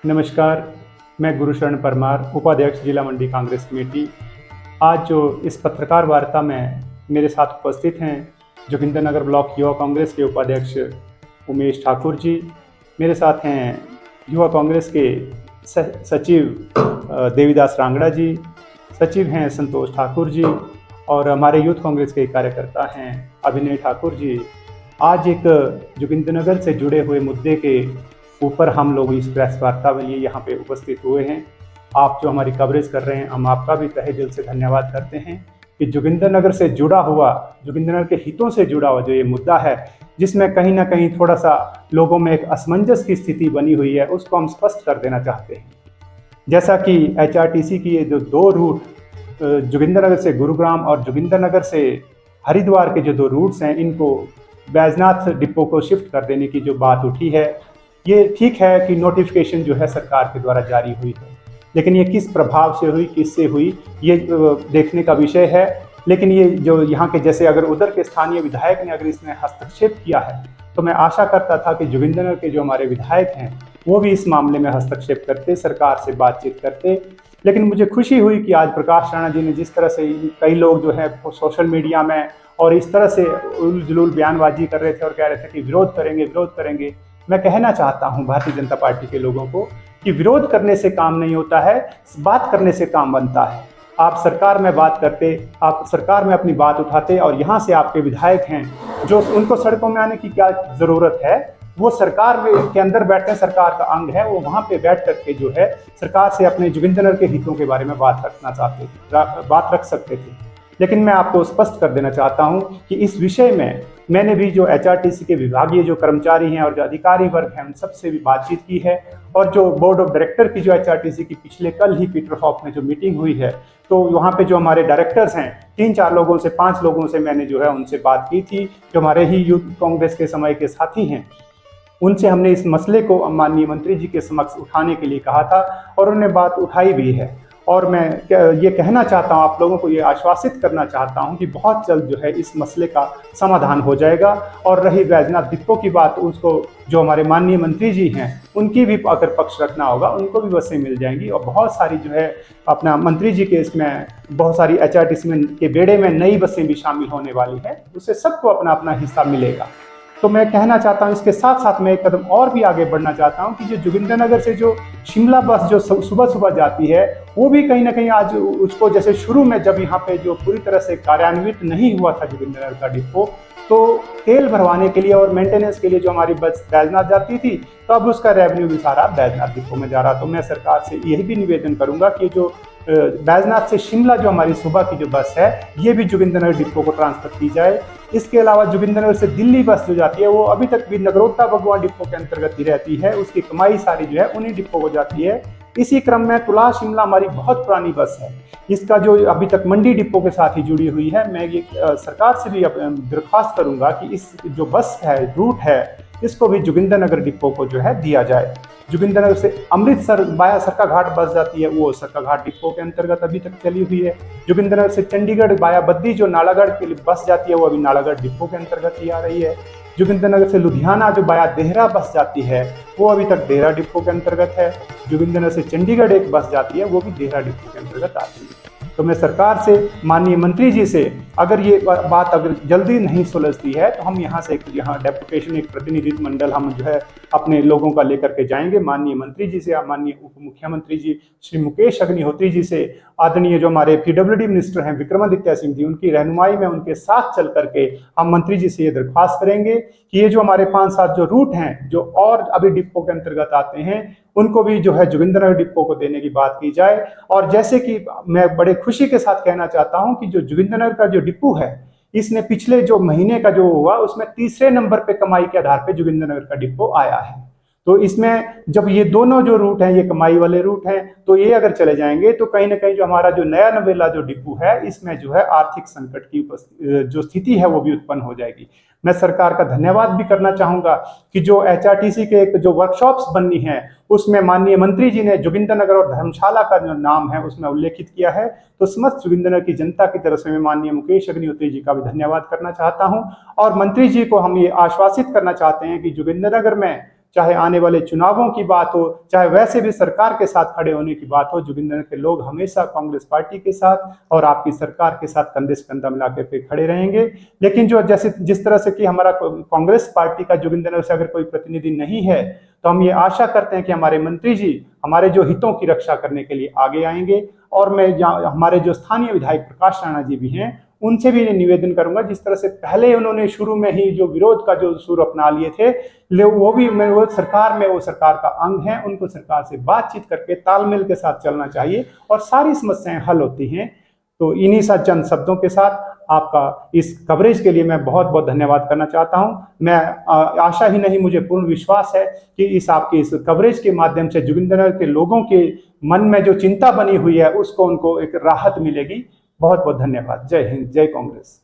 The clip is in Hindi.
नमस्कार, मैं गुरुशरण परमार, उपाध्यक्ष जिला मंडी कांग्रेस कमेटी। आज जो इस पत्रकार वार्ता में मेरे साथ उपस्थित हैं जोगिंद्रनगर ब्लॉक युवा कांग्रेस के उपाध्यक्ष उमेश ठाकुर जी, मेरे साथ हैं युवा कांग्रेस के सचिव देवीदास रांगड़ा जी, सचिव हैं संतोष ठाकुर जी और हमारे यूथ कांग्रेस के कार्यकर्ता हैं अभिनय ठाकुर जी। आज एक जोगिंद्रनगर से जुड़े हुए मुद्दे के ऊपर हम लोग इस प्रेस वार्ता के लिए यहाँ पे उपस्थित हुए हैं। आप जो हमारी कवरेज कर रहे हैं, हम आपका भी तहे दिल से धन्यवाद करते हैं कि जोगिंद्रनगर से जुड़ा हुआ, जोगिंद्रनगर के हितों से जुड़ा हुआ जो ये मुद्दा है, जिसमें कहीं ना कहीं थोड़ा सा लोगों में एक असमंजस की स्थिति बनी हुई है, उसको हम स्पष्ट कर देना चाहते हैं। जैसा कि HRTC की ये जो 2 रूट, जोगिंद्रनगर से गुरुग्राम और जोगिंद्रनगर से हरिद्वार के जो 2 रूट्स हैं, इनको बैजनाथ डिपो को शिफ्ट कर देने की जो बात उठी है, ये ठीक है कि नोटिफिकेशन जो है सरकार के द्वारा जारी हुई है, लेकिन ये किस प्रभाव से हुई, किससे हुई, ये देखने का विषय है। लेकिन ये जो यहाँ के, जैसे अगर उधर के स्थानीय विधायक ने अगर इसमें हस्तक्षेप किया है, तो मैं आशा करता था कि जोगिंद्रनगर के जो हमारे विधायक हैं वो भी इस मामले में हस्तक्षेप करते, सरकार से बातचीत करते। लेकिन मुझे खुशी हुई कि आज प्रकाश राणा जी ने जिस तरह से, कई लोग जो है सोशल मीडिया में और इस तरह से उल जुलूल बयानबाजी कर रहे थे और कह रहे थे कि विरोध करेंगे, विरोध करेंगे। मैं कहना चाहता हूं भारतीय जनता पार्टी के लोगों को कि विरोध करने से काम नहीं होता है, बात करने से काम बनता है। आप सरकार में बात करते, आप सरकार में अपनी बात उठाते, और यहाँ से आपके विधायक हैं जो उनको सड़कों में आने की क्या ज़रूरत है, वो सरकार के अंदर बैठे, सरकार का अंग है, वो वहाँ पे बैठ करके जो है सरकार से अपने जोगिंद्रनगर के हितों के बारे में बात रख सकते थे। लेकिन मैं आपको स्पष्ट कर देना चाहता हूं कि इस विषय में मैंने भी जो HRTC के विभागीय जो कर्मचारी हैं और जो अधिकारी वर्ग हैं, उन सबसे भी बातचीत की है। और जो बोर्ड ऑफ डायरेक्टर की जो HRTC की पिछले कल ही पीटरहॉफ में जो मीटिंग हुई है, तो वहाँ पे जो हमारे डायरेक्टर्स हैं, 3-4 लोगों से, 5 लोगों से मैंने जो है उनसे बात की थी, जो हमारे ही यूथ कांग्रेस के समय के साथी हैं। उनसे हमने इस मसले को माननीय मंत्री जी के समक्ष उठाने के लिए कहा था और उन्होंने बात उठाई भी है। और मैं ये कहना चाहता हूँ, आप लोगों को ये आश्वासित करना चाहता हूँ कि बहुत जल्द जो है इस मसले का समाधान हो जाएगा। और रही बैजनाथ डिपो की बात, उसको जो हमारे माननीय मंत्री जी हैं, उनकी भी अगर पक्ष रखना होगा, उनको भी बसें मिल जाएंगी। और बहुत सारी जो है अपना मंत्री जी के इसमें बहुत सारी HRTC के बेड़े में नई बसें भी शामिल होने वाली है, उससे सबको अपना अपना हिस्सा मिलेगा। तो मैं कहना चाहता हूं, इसके साथ साथ मैं एक कदम और भी आगे बढ़ना चाहता हूं कि जो जोगिंद्रनगर से जो शिमला बस जो सुबह सुबह जाती है, वो भी कहीं ना कहीं आज उसको, जैसे शुरू में जब यहाँ पे जो पूरी तरह से कार्यान्वित नहीं हुआ था जोगिंद्रनगर का डिपो, तो तेल भरवाने के लिए और मेंटेनेंस के लिए जो हमारी बस बैजनाथ जाती थी, तो अब उसका रेवेन्यू भी सारा बैजनाथ डिपो में जा रहा। तो मैं सरकार से यही भी निवेदन करूंगा कि जो बैजनाथ से शिमला जो हमारी सुबह की जो बस है, ये भी जोगिंद्रनगर डिपो को ट्रांसफर की जाए। इसके अलावा जोगिंद्रनगर से दिल्ली बस जो जाती है, वो अभी तक भी नगरोटा भगवान डिपो के अंतर्गत ही रहती है, उसकी कमाई सारी जो है उन्हीं डिपो को जाती है। इसी क्रम में तुला शिमला हमारी बहुत पुरानी बस है, इसका जो अभी तक मंडी डिपो के साथ ही जुड़ी हुई है। मैं ये सरकार से भी दरख्वास्त करूंगा कि इस जो बस है, रूट है, इसको भी जोगिंद्रनगर डिपो को जो है दिया जाए। जोगिंद्रनगर से अमृतसर बाया सरका घाट बस जाती है, वो सरका घाट डिपो के अंतर्गत अभी तक चली हुई है। जोगिंद्रनगर से चंडीगढ़ बाया बद्दी जो नालागढ़ के लिए बस जाती है, वो अभी नालागढ़ डिपो के अंतर्गत ही आ रही है। जोगिंद्रनगर से लुधियाना जो बाया देहरा बस जाती है, वो अभी तक देहरा डिपो के अंतर्गत है। जोगिंद्रनगर से चंडीगढ़ एक बस जाती है, वो भी देहरा डिपो के अंतर्गत आती है। तो मैं सरकार से, माननीय मंत्री जी से, अगर ये बात अगर जल्दी नहीं सुलझती है, तो हम यहाँ से यहाँ डेपुटेशन, एक प्रतिनिधित्व मंडल हम जो है अपने लोगों का लेकर के जाएंगे माननीय मंत्री जी से, माननीय उप मुख्यमंत्री जी श्री मुकेश अग्निहोत्री जी से, आदरणीय जो हमारे PWD मिनिस्टर हैं विक्रमादित्य सिंह जी, उनकी रहनुमाई में उनके साथ चल करके हम मंत्री जी से ये दरख्वास्त करेंगे कि ये जो हमारे 5-7 जो रूट हैं जो और अभी डिपो के अंतर्गत आते हैं, उनको भी जो है जोगिंद्रनगर डिपो को देने की बात की जाए। और जैसे कि मैं बड़े खुशी के साथ कहना चाहता हूं कि जो जोगिंद्रनगर का जो डिपो है, इसने पिछले जो महीने का जो हुआ, उसमें तीसरे नंबर पे कमाई के आधार पे जोगिंद्रनगर का डिपो आया है। तो इसमें जब ये दोनों जो रूट हैं, ये कमाई वाले रूट हैं, तो ये अगर चले जाएंगे तो कहीं ना कहीं जो हमारा जो नया नवेला जो डिपो है, इसमें जो है आर्थिक संकट की जो स्थिति है वो भी उत्पन्न हो जाएगी। मैं सरकार का धन्यवाद भी करना चाहूंगा कि जो HRTC के एक जो वर्कशॉप्स बननी है, उसमें माननीय मंत्री जी ने जोगिंद्रनगर और धर्मशाला का जो नाम है उसमें उल्लेखित किया है। तो समस्त जोगिंद्रनगर की जनता की तरफ से मैं माननीय मुकेश अग्निहोत्री जी का भी धन्यवाद करना चाहता हूं। और मंत्री जी को हम ये आश्वासित करना चाहते हैं कि जोगिंद्रनगर में चाहे आने वाले चुनावों की बात हो, चाहे वैसे भी सरकार के साथ खड़े होने की बात हो, जोगिंदरनगर के लोग हमेशा कांग्रेस पार्टी के साथ और आपकी सरकार के साथ कंधे से कंधा मिला के खड़े रहेंगे। लेकिन जो जैसे जिस तरह से कि हमारा कांग्रेस पार्टी का जोगिंदरनगर से अगर कोई प्रतिनिधि नहीं है, तो हम ये आशा करते हैं कि हमारे मंत्री जी हमारे जो हितों की रक्षा करने के लिए आगे आएंगे। और मैं हमारे जो स्थानीय विधायक प्रकाश राणा जी भी हैं, उनसे भी निवेदन करूंगा, जिस तरह से पहले उन्होंने शुरू में ही जो विरोध का जो सुर अपना लिए थे, वो भी वो सरकार में वो सरकार का अंग है, उनको सरकार से बातचीत करके तालमेल के साथ चलना चाहिए और सारी समस्याएं हल होती हैं। तो इन्हीं सा चंद शब्दों के साथ आपका इस कवरेज के लिए मैं बहुत बहुत धन्यवाद करना चाहता हूं। मैं आशा ही नहीं, मुझे पूर्ण विश्वास है कि इस आपके इस कवरेज के माध्यम से जोगिंदरनगर के लोगों के मन में जो चिंता बनी हुई है उसको उनको एक राहत मिलेगी। बहुत बहुत धन्यवाद। जय हिंद, जय कांग्रेस।